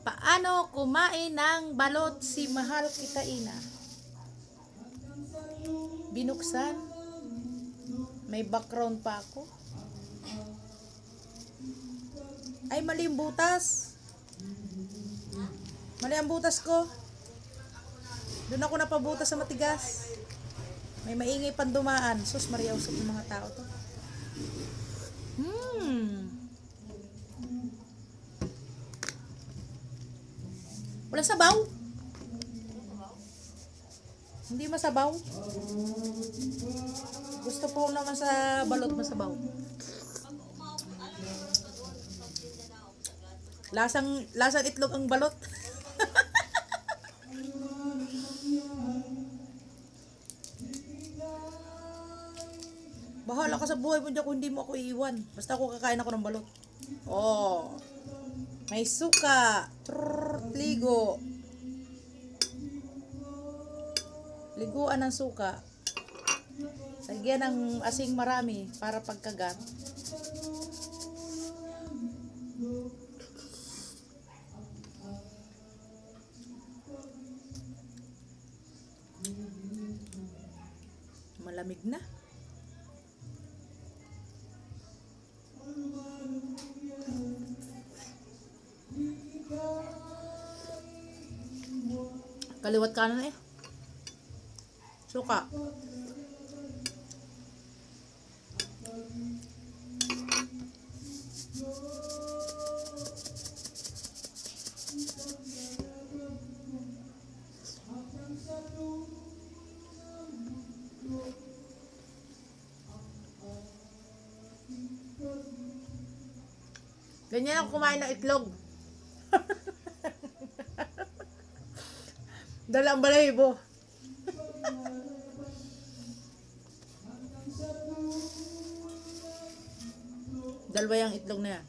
Paano kumain ng balot si Mahal Kita Ina? Binuksan. May background pa ako. Ay, mali ang butas. Mali ang butas ko. Doon ako napabutas sa matigas. May maingay pandumaan. Sus, Maria, usap ng mga tao to. Wala sabaw. Hindi masabaw. Gusto po naman sa balot masabaw. Lasang itlog ang balot. Bahala ka sa buhay mo dyan kung hindi mo ako iiwan. Basta ako kakain ako ng balot. Oh. May suka. Ligo. Liguan ng suka. Lagyan ng asing marami para pagkagat. Malamig na. Kaliwat kanan eh. Suka. Ganyan ako kumain ng itlog. Dala ang balahibo. Dalawa yung itlog na yan.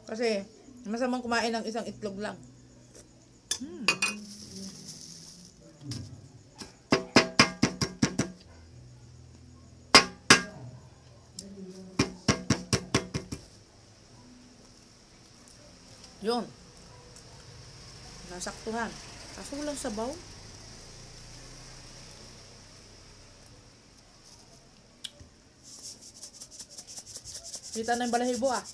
Kasi masamang kumain ng isang itlog lang. Yun. Nasaktuhan. Kaso walang sabaw. Kita na yung balahibo ah.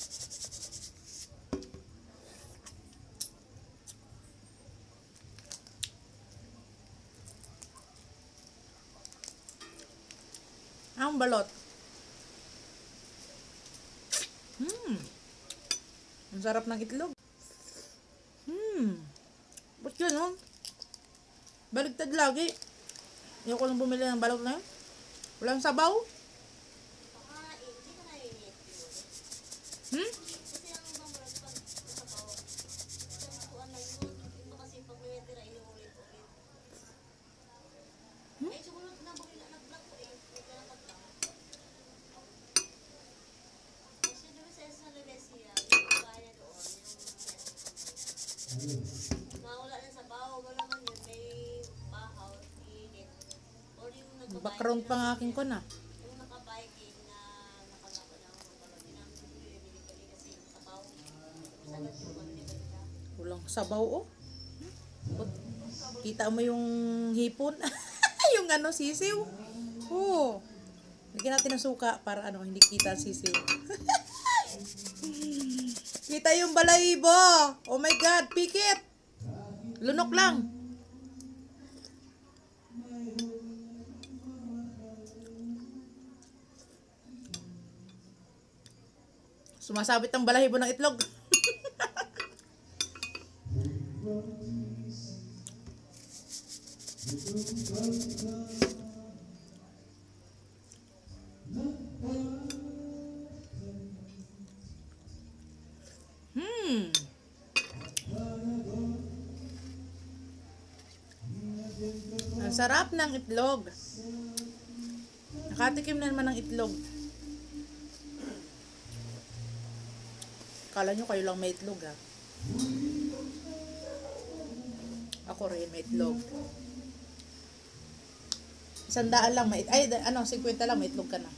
Ang balot. Ang sarap ng itlog. Ba't yun, oh? Baligtad lagi. Ayoko lang bumili ng balot na yun. Walang sabaw. Background pa ng aking ko na. Walang sabaw oh. Kita mo yung hipon. Yung ano sisiw. Oh. Lagyan natin ng suka para ano hindi kita sisiw. Kita yung balahibo. Oh my god, pikit. Lunok lang. Sumasabit ang balahibo ng itlog. Ang sarap ng itlog. Nakatikim na naman ng itlog. Kala nyo kayo lang may itlog ha. Ako rin may itlog. 100 lang may, ay ano 50 lang may itlog ka na.